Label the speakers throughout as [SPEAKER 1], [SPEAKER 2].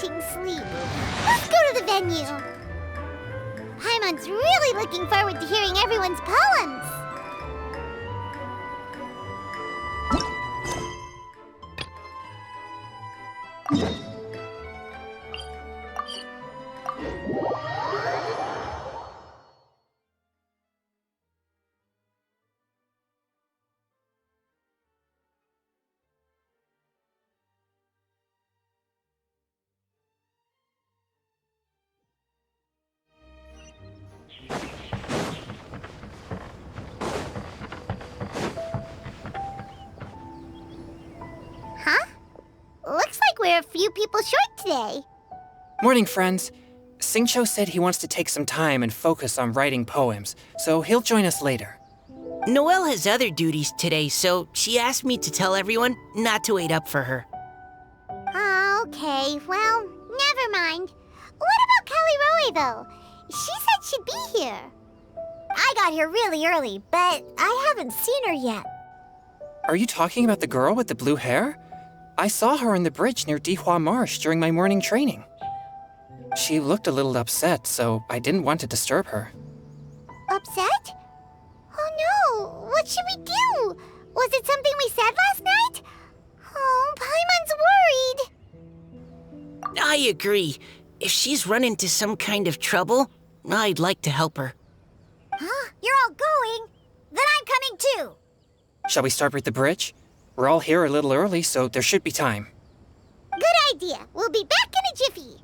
[SPEAKER 1] refreshing sleep. Let's go to the venue. Paimon's really looking forward to hearing everyone's poems. Looks like we're a few people short today.
[SPEAKER 2] Morning, friends. Xingqiu said he wants to take some time and focus on writing poems, so he'll join us later.
[SPEAKER 3] Noelle has other duties today, so she asked me to tell everyone not to wait up for her.
[SPEAKER 1] Okay, well, never mind. What about Callirhoe, though? She said she'd be here. I got here really early, but I haven't seen her yet.
[SPEAKER 2] Are you talking about the girl with the blue hair? I saw her on the bridge near Dihua Marsh during my morning training. She looked a little upset, so I didn't want to disturb her.
[SPEAKER 1] Upset? Oh no, what should we do? Was it something we said last night? Oh, Paimon's worried.
[SPEAKER 3] I agree. If she's run into some kind of trouble, I'd like to help her.
[SPEAKER 1] Huh? You're all going? Then I'm coming too.
[SPEAKER 2] Shall we start with the bridge? We're all here a little early, so there should be time.
[SPEAKER 1] Good idea. We'll be back in a jiffy.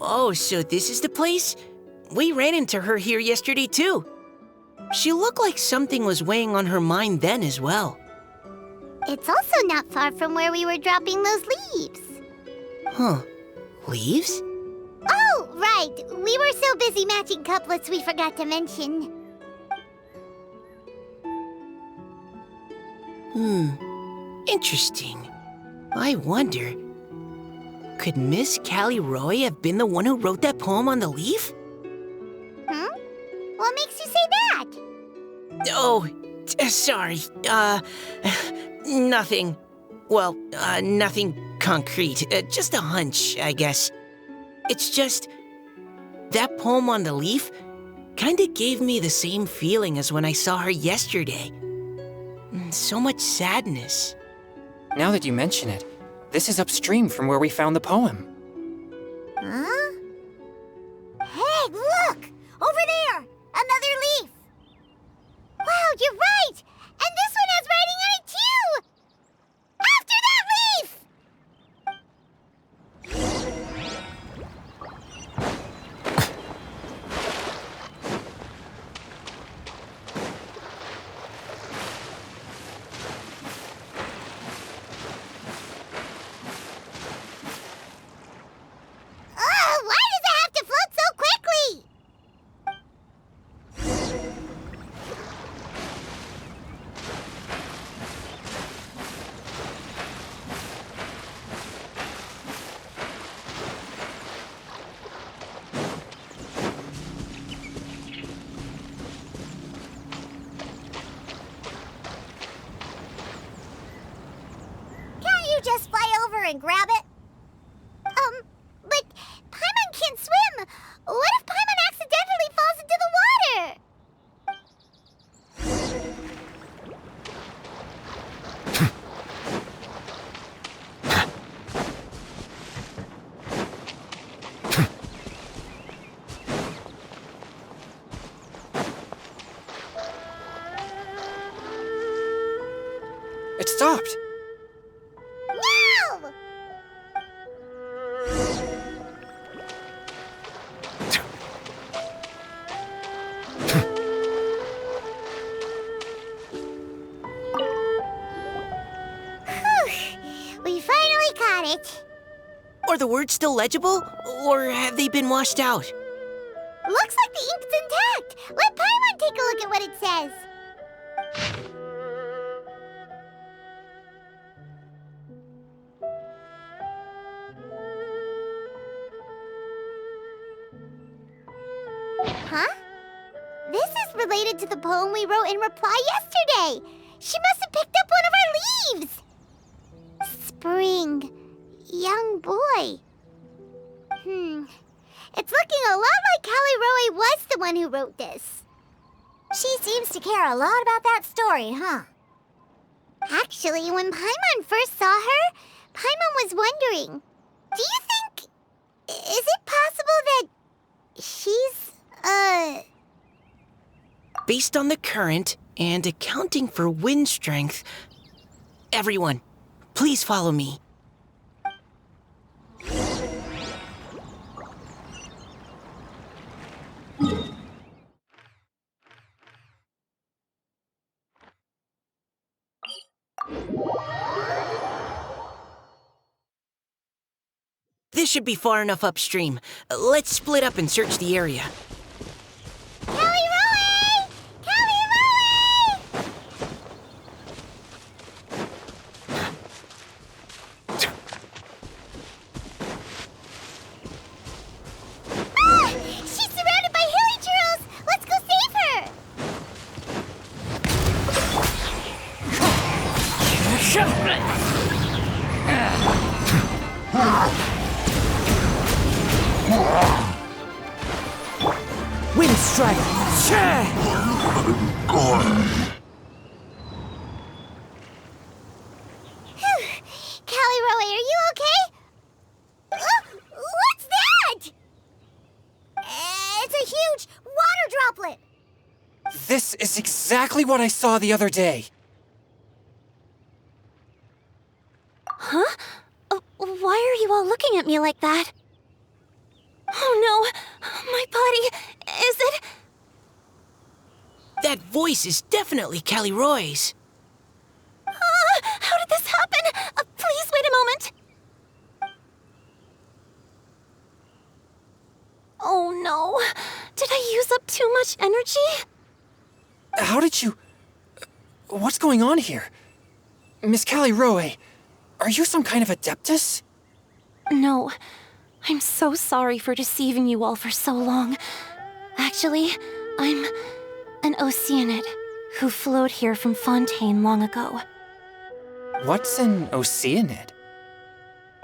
[SPEAKER 3] Oh, so this is the place? We ran into her here yesterday, too. She looked like something was weighing on her mind then as well.
[SPEAKER 1] It's also not far from where we were dropping those leaves.
[SPEAKER 3] Huh. Leaves?
[SPEAKER 1] Oh, right. We were so busy matching couplets we forgot to mention.
[SPEAKER 3] Interesting. I wonder, could Miss Callirhoe have been the one who wrote that poem on the leaf?
[SPEAKER 1] What makes you say that?
[SPEAKER 3] Oh, sorry. Nothing. Well, nothing concrete. Just a hunch, I guess. It's just, that poem on the leaf kinda gave me the same feeling as when I saw her yesterday. So much sadness.
[SPEAKER 2] Now that you mention it, this is upstream from where we found the poem.
[SPEAKER 1] Huh? Hey, look! Over there! Another leaf! Wow, you're right! And this one has writing on it, too! After that leaf! Why does it have to float so quickly? Can't you just fly over and grab it? But Paimon can't swim. What if Paimon accidentally falls into the water?
[SPEAKER 2] It stopped!
[SPEAKER 1] No!
[SPEAKER 3] Are the words still legible, or have they been washed out?
[SPEAKER 1] Looks like the ink's intact. Let Paimon take a look at what it says. Huh? This is related to the poem we wrote in reply yesterday. She must have picked up one of our leaves. Spring. Young boy. It's looking a lot like Callirhoe was the one who wrote this. She seems to care a lot about that story, huh? Actually, when Paimon first saw her, Paimon was wondering, do you think... is it possible that she's,
[SPEAKER 3] Based on the current and accounting for wind strength, everyone, please follow me. This should be far enough upstream. Let's split up and search the area.
[SPEAKER 1] Callirhoe! Callirhoe! Ah! She's surrounded by hilly churls! Let's go save her!
[SPEAKER 3] Wind strike!
[SPEAKER 1] Callirhoe, are you okay? What's that? It's a huge water droplet.
[SPEAKER 2] This is exactly what I saw the other day.
[SPEAKER 1] Huh? Why are you all looking at me like that? Oh no! My body... is it...
[SPEAKER 3] That voice is definitely Callirhoe's.
[SPEAKER 1] How did this happen? Please wait a moment. Oh no. Did I use up too much energy?
[SPEAKER 2] How did you... What's going on here? Miss Callirhoe, are you some kind of adeptus?
[SPEAKER 4] No. I'm so sorry for deceiving you all for so long. Actually, I'm an Oceanid who flowed here from Fontaine long ago.
[SPEAKER 2] What's an Oceanid?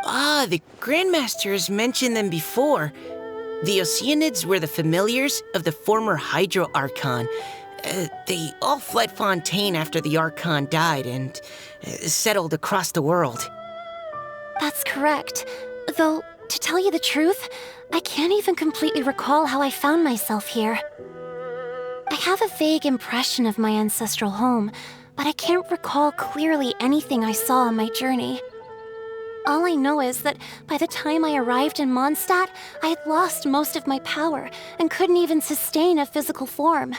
[SPEAKER 3] Ah, the Grandmasters mentioned them before. The Oceanids were the familiars of the former Hydro Archon. They all fled Fontaine after the Archon died and settled across the world.
[SPEAKER 4] That's correct. Though, to tell you the truth, I can't even completely recall how I found myself here. I have a vague impression of my ancestral home, but I can't recall clearly anything I saw on my journey. All I know is that by the time I arrived in Mondstadt, I had lost most of my power and couldn't even sustain a physical form.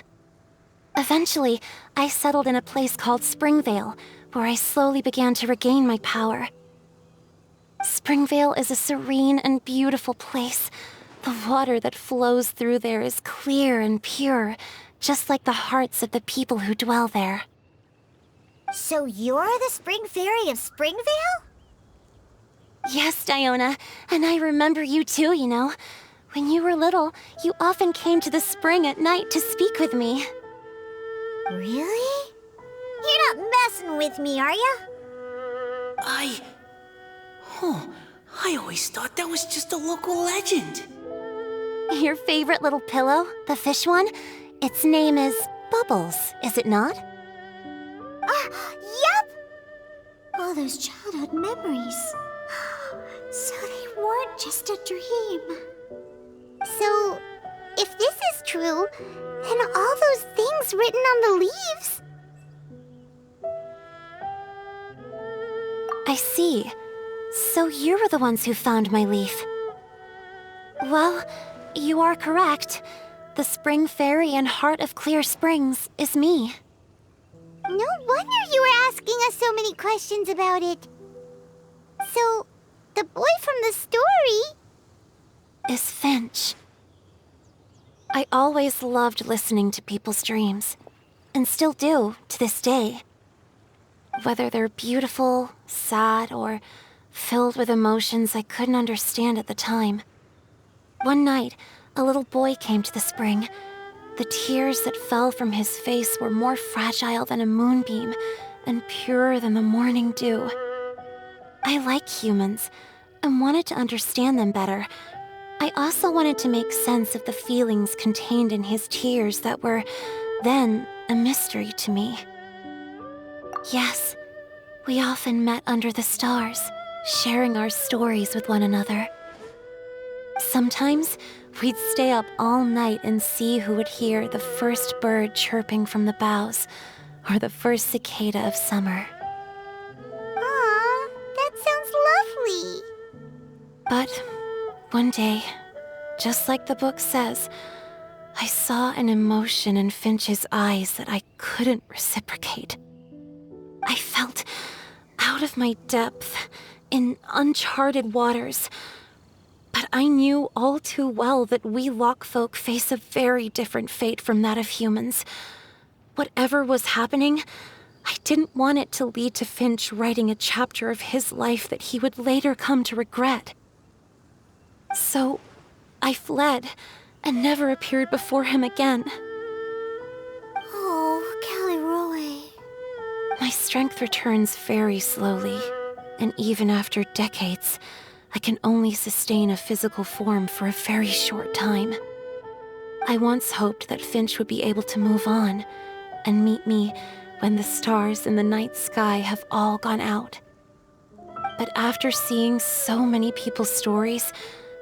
[SPEAKER 4] Eventually, I settled in a place called Springvale, where I slowly began to regain my power. Springvale is a serene and beautiful place. The water that flows through there is clear and pure, just like the hearts of the people who dwell there.
[SPEAKER 1] So you're the Spring Fairy of Springvale?
[SPEAKER 4] Yes, Diona, and I remember you too, you know. When you were little, you often came to the spring at night to speak with me.
[SPEAKER 1] Really? You're not messing with me, are ya?
[SPEAKER 3] I always thought that was just a local legend.
[SPEAKER 4] Your favorite little pillow, the fish one? Its name is Bubbles, is it not?
[SPEAKER 1] Yup! All those childhood memories. So they weren't just a dream. So, if this is true, then all those things written on the leaves...
[SPEAKER 4] I see. So you were the ones who found my leaf. Well, you are correct. The Spring Fairy and Heart of Clear Springs is me.
[SPEAKER 1] No wonder you were asking us so many questions about it. So, the boy from the story
[SPEAKER 4] is Finch. I always loved listening to people's dreams, and still do to this day. Whether they're beautiful, sad, or filled with emotions I couldn't understand at the time. One night, a little boy came to the spring. The tears that fell from his face were more fragile than a moonbeam and purer than the morning dew. I like humans and wanted to understand them better. I also wanted to make sense of the feelings contained in his tears that were, then, a mystery to me. Yes, we often met under the stars, sharing our stories with one another. Sometimes, we'd stay up all night and see who would hear the first bird chirping from the boughs, or the first cicada of summer.
[SPEAKER 1] Aw, that sounds lovely.
[SPEAKER 4] But one day, just like the book says, I saw an emotion in Finch's eyes that I couldn't reciprocate. I felt out of my depth, in uncharted waters. But I knew all too well that we Lockfolk face a very different fate from that of humans. Whatever was happening, I didn't want it to lead to Finch writing a chapter of his life that he would later come to regret. So, I fled, and never appeared before him again.
[SPEAKER 1] Oh, Callirhoe.
[SPEAKER 4] My strength returns very slowly, and even after decades, I can only sustain a physical form for a very short time. I once hoped that Finch would be able to move on and meet me when the stars in the night sky have all gone out. But after seeing so many people's stories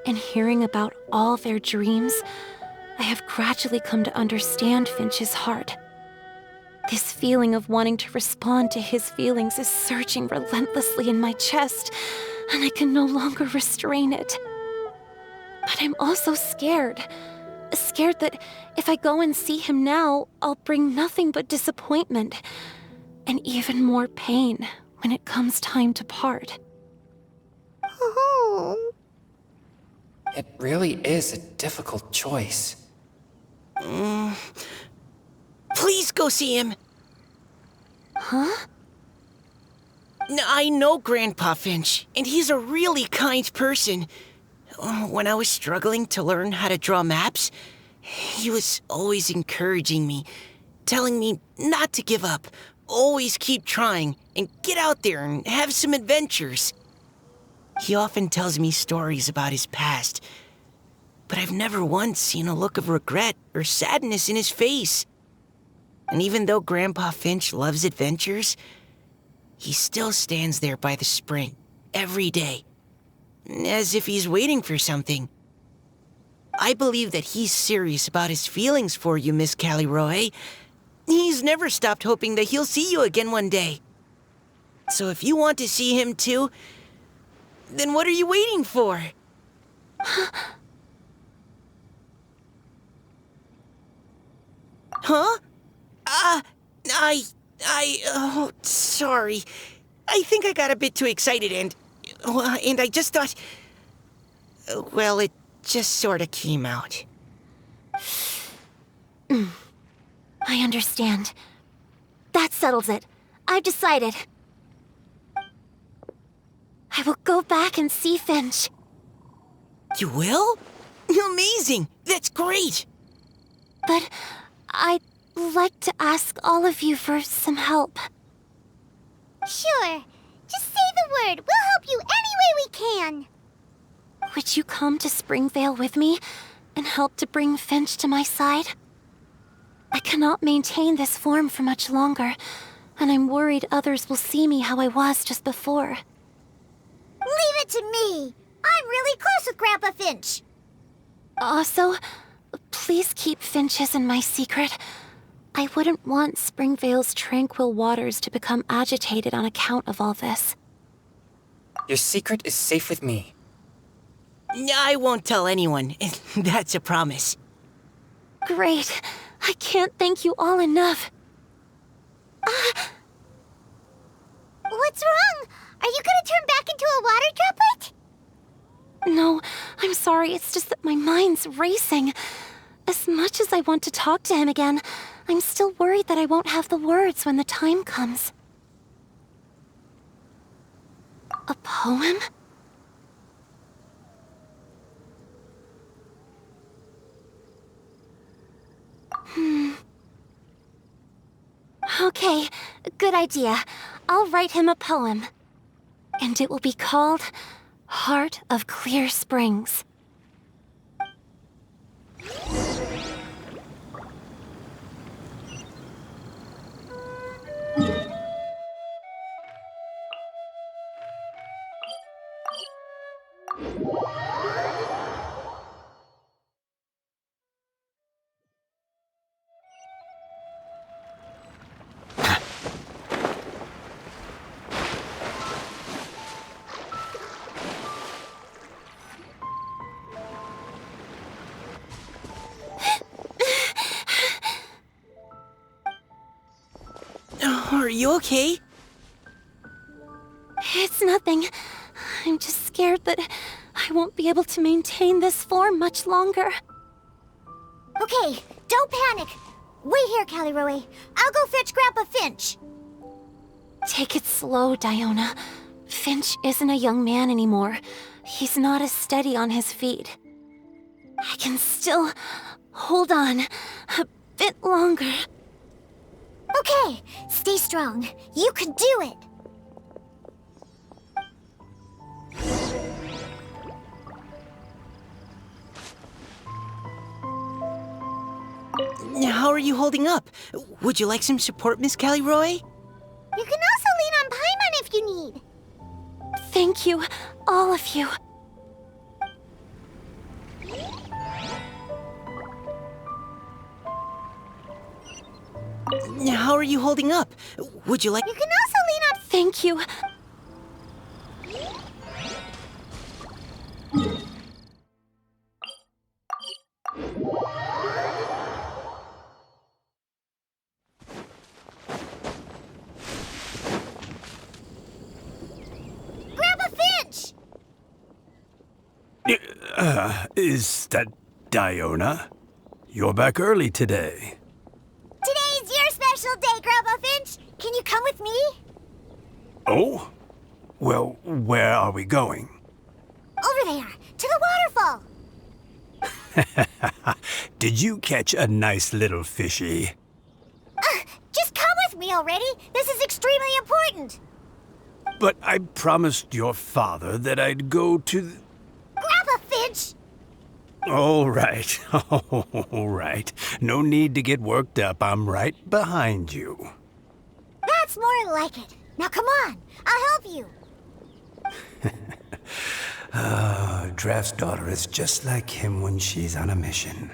[SPEAKER 4] and hearing about all their dreams, I have gradually come to understand Finch's heart. This feeling of wanting to respond to his feelings is surging relentlessly in my chest, and I can no longer restrain it. But I'm also scared. Scared that if I go and see him now, I'll bring nothing but disappointment, and even more pain when it comes time to part.
[SPEAKER 1] Oh.
[SPEAKER 2] It really is a difficult choice.
[SPEAKER 3] Please go see him.
[SPEAKER 4] Huh?
[SPEAKER 3] I know Grandpa Finch, and he's a really kind person. When I was struggling to learn how to draw maps, he was always encouraging me, telling me not to give up, always keep trying, and get out there and have some adventures. He often tells me stories about his past, but I've never once seen a look of regret or sadness in his face. And even though Grandpa Finch loves adventures, he still stands there by the spring, every day, as if he's waiting for something. I believe that he's serious about his feelings for you, Miss Callirhoe. He's never stopped hoping that he'll see you again one day. So if you want to see him too, then what are you waiting for? Huh? Oh, sorry. I think I got a bit too excited and I just thought, well, it just sort of came out.
[SPEAKER 4] I understand. That settles it. I've decided. I will go back and see Finch.
[SPEAKER 3] You will? Amazing! That's great!
[SPEAKER 4] But I'd like to ask all of you for some help.
[SPEAKER 1] Sure. Just say the word. We'll help you any way we can.
[SPEAKER 4] Would you come to Springvale with me and help to bring Finch to my side? I cannot maintain this form for much longer, and I'm worried others will see me how I was just before.
[SPEAKER 1] Leave it to me. I'm really close with Grandpa Finch.
[SPEAKER 4] Also, please keep Finch's in my secret. I wouldn't want Springvale's tranquil waters to become agitated on account of all this.
[SPEAKER 2] Your secret is safe with me.
[SPEAKER 3] I won't tell anyone. That's a promise.
[SPEAKER 4] Great. I can't thank you all enough.
[SPEAKER 1] What's wrong? Are you gonna turn back into a water droplet?
[SPEAKER 4] No, I'm sorry, it's just that my mind's racing. As much as I want to talk to him again, I'm still worried that I won't have the words when the time comes. A poem? Okay, good idea. I'll write him a poem. And it will be called Heart of Clear Springs.
[SPEAKER 3] Are you okay?
[SPEAKER 4] It's nothing. I'm just scared that I won't be able to maintain this form much longer.
[SPEAKER 1] Okay, don't panic. Wait here, Callirhoe. I'll go fetch Grandpa Finch.
[SPEAKER 4] Take it slow, Diona. Finch isn't a young man anymore. He's not as steady on his feet. I can still hold on a bit longer.
[SPEAKER 1] Okay, stay strong. You can do it.
[SPEAKER 3] How are you holding up? Would you like some support, Miss Callirhoe?
[SPEAKER 1] You can also lean on Paimon if you need.
[SPEAKER 4] Thank you, all of you.
[SPEAKER 3] How are you holding up? Would you like...
[SPEAKER 1] You can also lean on...
[SPEAKER 4] Thank you.
[SPEAKER 1] Grandpa Finch!
[SPEAKER 5] Is that Diona? You're back early today.
[SPEAKER 1] Today's your special day, Grandpa Finch. Can you come with me?
[SPEAKER 5] Oh? Well, where are we going?
[SPEAKER 1] Over there, to the waterfall.
[SPEAKER 5] Did you catch a nice little fishy?
[SPEAKER 1] Just come with me already. This is extremely important.
[SPEAKER 5] But I promised your father that I'd go to the...
[SPEAKER 1] Grandpa Finch!
[SPEAKER 5] All right, all right. No need to get worked up. I'm right behind you.
[SPEAKER 1] That's more like it. Now come on, I'll help you.
[SPEAKER 5] Draft's daughter is just like him when she's on a mission.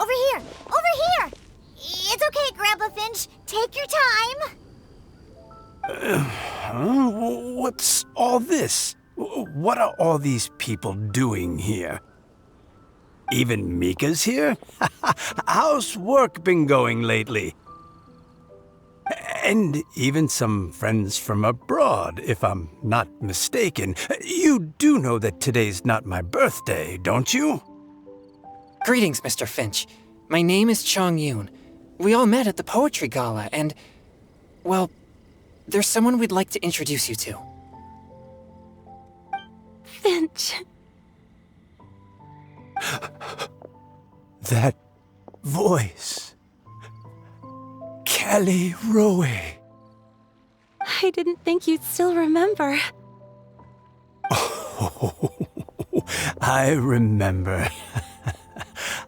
[SPEAKER 1] Over here, over here. It's okay, Grandpa Finch. Take your time.
[SPEAKER 5] What's all this? What are all these people doing here? Even Mika's here? How's work been going lately? And even some friends from abroad, if I'm not mistaken. You do know that today's not my birthday, don't you?
[SPEAKER 2] Greetings, Mr. Finch. My name is Chong Yoon. We all met at the poetry gala, and... well, there's someone we'd like to introduce you to.
[SPEAKER 4] Finch.
[SPEAKER 5] That voice. Callirhoe.
[SPEAKER 4] I didn't think you'd still remember.
[SPEAKER 5] Oh, I remember.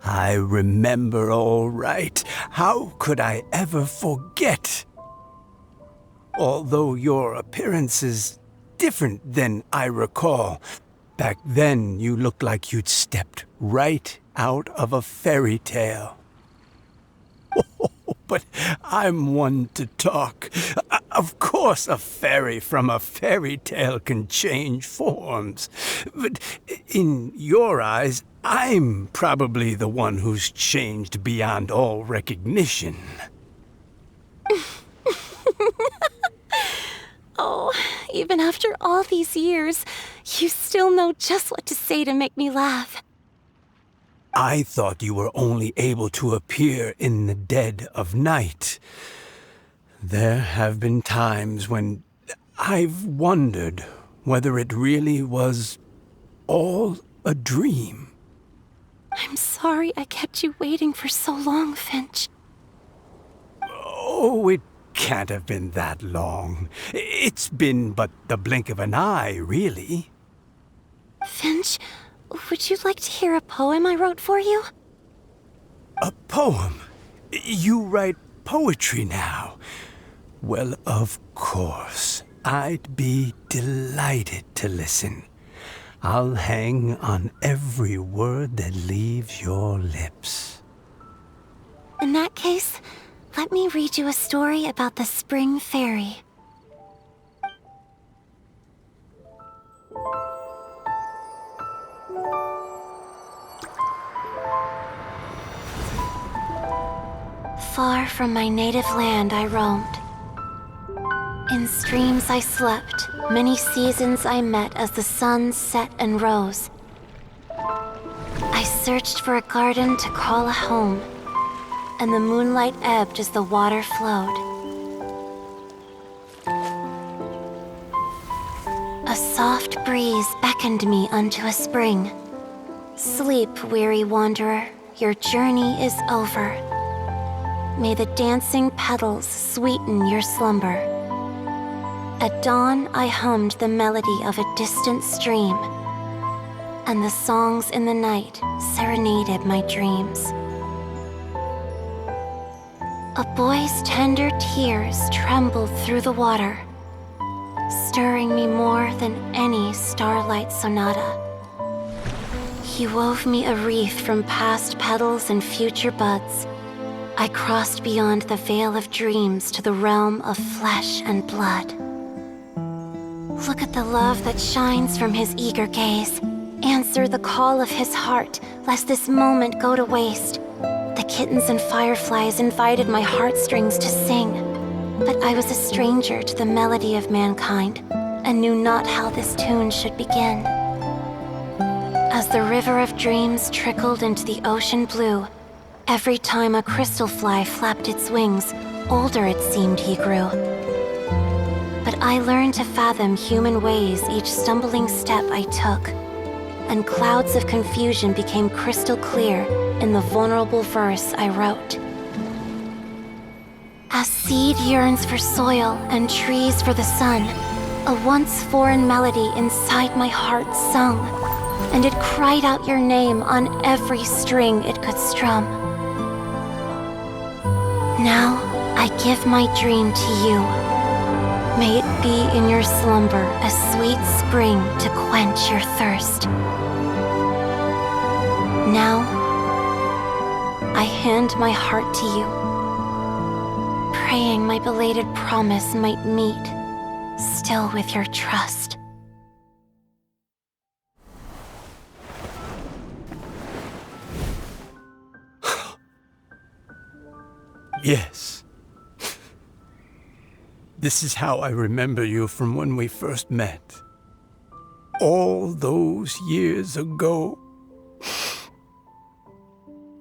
[SPEAKER 5] I remember all right. How could I ever forget? Although your appearance is different than I recall, back then you looked like you'd stepped right out of a fairy tale. But I'm one to talk. Of course a fairy from a fairy tale can change forms. But in your eyes, I'm probably the one who's changed beyond all recognition.
[SPEAKER 4] Oh, even after all these years, you still know just what to say to make me laugh.
[SPEAKER 5] I thought you were only able to appear in the dead of night. There have been times when I've wondered whether it really was all a dream.
[SPEAKER 4] I'm sorry I kept you waiting for so long, Finch.
[SPEAKER 5] Oh, it can't have been that long. It's been but the blink of an eye, really.
[SPEAKER 4] Finch, would you like to hear a poem I wrote for you?
[SPEAKER 5] A poem? You write poetry now? Well, of course. I'd be delighted to listen. I'll hang on every word that leaves your lips.
[SPEAKER 4] In that case, let me read you a story about the Spring Fairy. Far from my native land I roamed. In streams I slept, many seasons I met as the sun set and rose. I searched for a garden to call a home, and the moonlight ebbed as the water flowed. A soft breeze beckoned me unto a spring. Sleep, weary wanderer, your journey is over. May the dancing petals sweeten your slumber. At dawn, I hummed the melody of a distant stream, and the songs in the night serenaded my dreams. A boy's tender tears trembled through the water, stirring me more than any starlight sonata. He wove me a wreath from past petals and future buds. I crossed beyond the vale of dreams to the realm of flesh and blood. Look at the love that shines from his eager gaze. Answer the call of his heart, lest this moment go to waste. The kittens and fireflies invited my heartstrings to sing, but I was a stranger to the melody of mankind, and knew not how this tune should begin. As the river of dreams trickled into the ocean blue, every time a crystal fly flapped its wings, older it seemed he grew. But I learned to fathom human ways each stumbling step I took, and clouds of confusion became crystal clear in the vulnerable verse I wrote. As seed yearns for soil and trees for the sun, a once foreign melody inside my heart sung, and it cried out your name on every string it could strum. Now I give my dream to you. May it be in your slumber a sweet spring to quench your thirst. Now, I hand my heart to you, praying my belated promise might meet, still with your trust.
[SPEAKER 5] Yes. This is how I remember you from when we first met. All those years ago.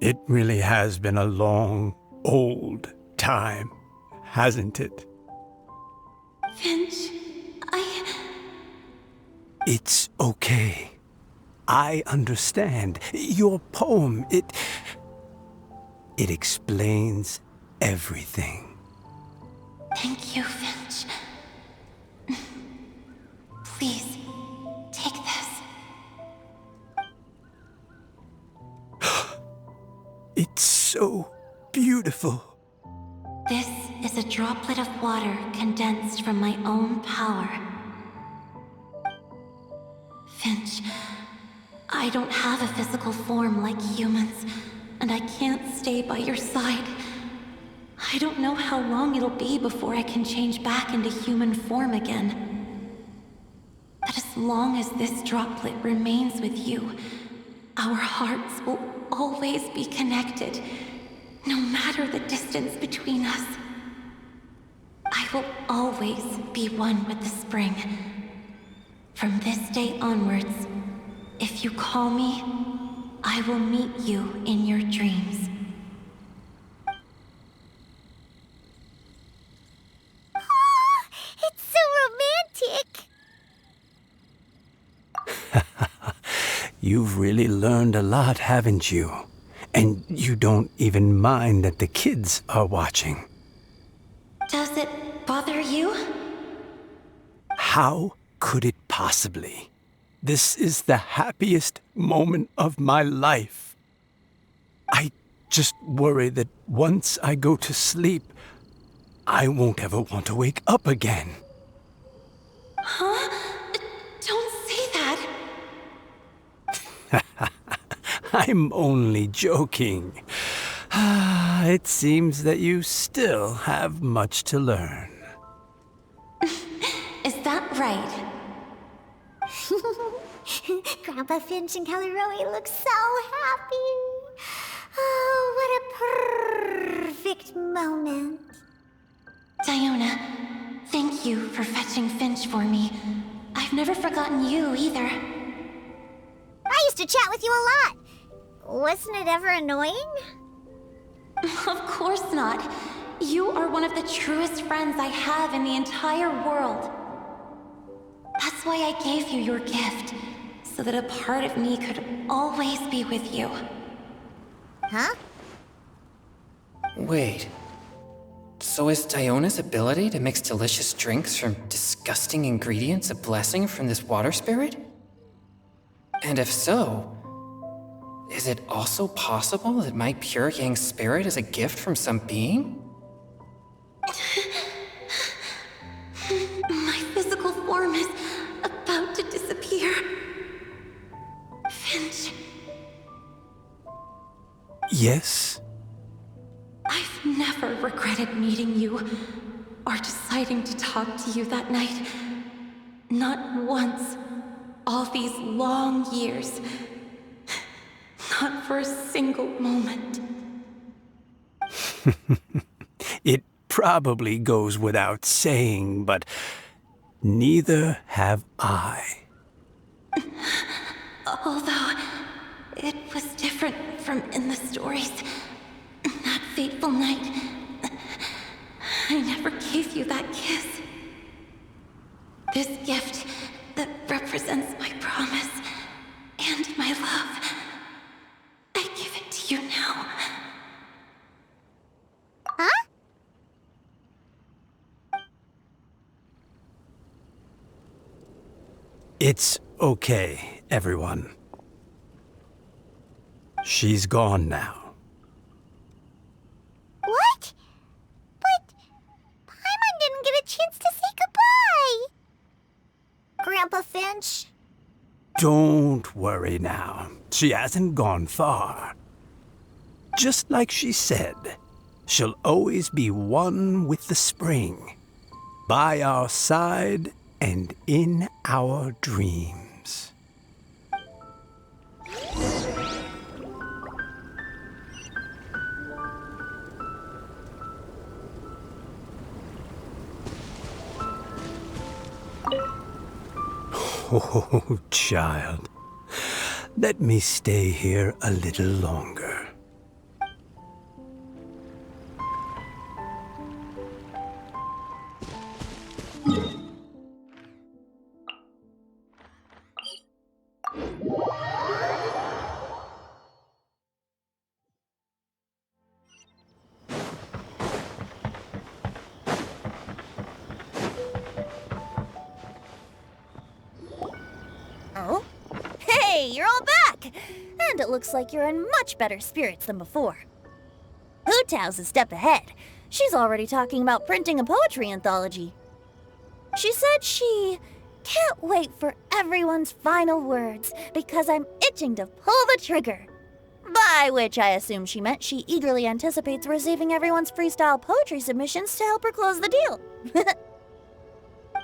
[SPEAKER 5] It really has been a long, old time, hasn't it?
[SPEAKER 4] Finch,
[SPEAKER 5] It's okay. I understand. Your poem, it explains everything.
[SPEAKER 4] Thank you, Finch. Please, take this.
[SPEAKER 5] It's so beautiful.
[SPEAKER 4] This is a droplet of water condensed from my own power. Finch, I don't have a physical form like humans, and I can't stay by your side. I don't know how long it'll be before I can change back into human form again. But as long as this droplet remains with you, our hearts will always be connected, no matter the distance between us. I will always be one with the spring. From this day onwards, if you call me, I will meet you in your dreams.
[SPEAKER 1] Oh, it's so romantic.
[SPEAKER 5] You've really learned a lot, haven't you? And you don't even mind that the kids are watching.
[SPEAKER 4] Does it bother you?
[SPEAKER 5] How could it possibly? This is the happiest moment of my life. I just worry that once I go to sleep, I won't ever want to wake up again.
[SPEAKER 4] Huh? Don't say that.
[SPEAKER 5] I'm only joking. It seems that you still have much to learn.
[SPEAKER 4] Is that right?
[SPEAKER 1] Grandpa Finch and Callirhoe look so happy. Oh, what a perfect moment.
[SPEAKER 4] Diona, thank you for fetching Finch for me. I've never forgotten you either.
[SPEAKER 1] I used to chat with you a lot. Wasn't it ever annoying?
[SPEAKER 4] Of course not. You are one of the truest friends I have in the entire world. That's why I gave you your gift, so that a part of me could always be with you.
[SPEAKER 1] Huh?
[SPEAKER 2] Wait. So is Diona's ability to mix delicious drinks from disgusting ingredients a blessing from this water spirit? And if so, is it also possible that my pure yang spirit is a gift from some being?
[SPEAKER 4] My physical form is about to disappear. Finch,
[SPEAKER 5] Yes?
[SPEAKER 4] I've never regretted meeting you or deciding to talk to you that night. Not once. All these long years. Not for a single moment.
[SPEAKER 5] It probably goes without saying, but neither have I.
[SPEAKER 4] Although, it was different from in the stories. That fateful night, I never gave you that kiss. This gift that represents my promise and my love, I give it to you now.
[SPEAKER 1] Huh?
[SPEAKER 5] It's okay, everyone. She's gone now.
[SPEAKER 1] What? But Paimon didn't get a chance to say goodbye. Grandpa Finch?
[SPEAKER 5] Don't worry now. She hasn't gone far. Just like she said, she'll always be one with the spring, by our side and in our dreams. Oh, child. Let me stay here a little longer.
[SPEAKER 6] Oh? Hey, you're all back! And it looks like you're in much better spirits than before. Hutao's a step ahead. She's already talking about printing a poetry anthology. She said she can't wait for everyone's final words because I'm itching to pull the trigger. By which I assume she meant she eagerly anticipates receiving everyone's freestyle poetry submissions to help her close the deal.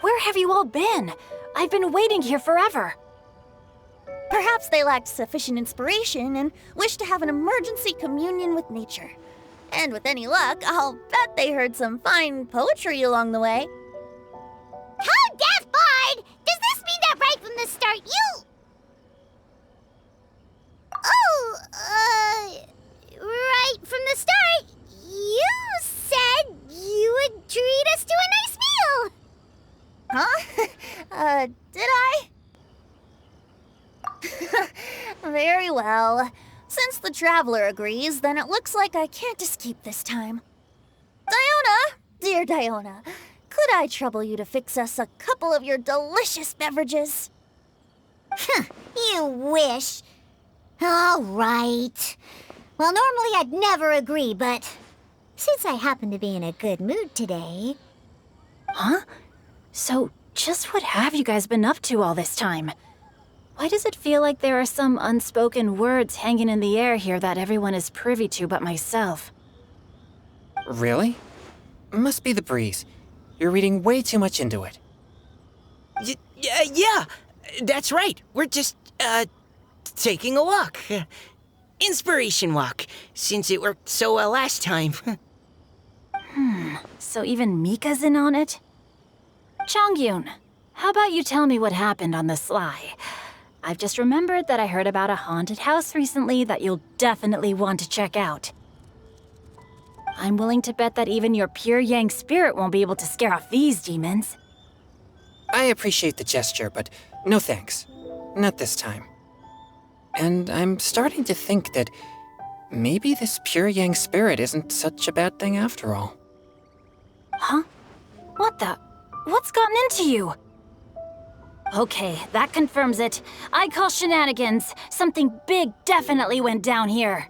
[SPEAKER 4] Where have you all been? I've been waiting here forever.
[SPEAKER 6] Perhaps they lacked sufficient inspiration and wished to have an emergency communion with nature. And with any luck, I'll bet they heard some fine poetry along the way.
[SPEAKER 1] How deaf, Bard! Does this mean that right from the start you... Oh, right from the start, you said you would treat us to a nice meal!
[SPEAKER 6] Huh? Did I? Very well. Since the traveler agrees, then it looks like I can't escape this time. Diona, dear Diona, could I trouble you to fix us a couple of your delicious beverages?
[SPEAKER 1] You wish. All right. Well, normally I'd never agree, but since I happen to be in a good mood today...
[SPEAKER 4] Huh? So, just what have you guys been up to all this time? Why does it feel like there are some unspoken words hanging in the air here that everyone is privy to but myself?
[SPEAKER 2] Really? Must be the breeze. You're reading way too much into it.
[SPEAKER 3] Yeah, that's right. We're just, taking a walk. Inspiration walk, since it worked so well last time.
[SPEAKER 4] So even Mika's in on it? Chongyun, how about you tell me what happened on the sly? I've just remembered that I heard about a haunted house recently that you'll definitely want to check out. I'm willing to bet that even your pure yang spirit won't be able to scare off these demons.
[SPEAKER 2] I appreciate the gesture, but no thanks. Not this time. And I'm starting to think that maybe this pure yang spirit isn't such a bad thing after all.
[SPEAKER 4] Huh? What the? What's gotten into you? Okay, that confirms it. I call shenanigans. Something big definitely went down here.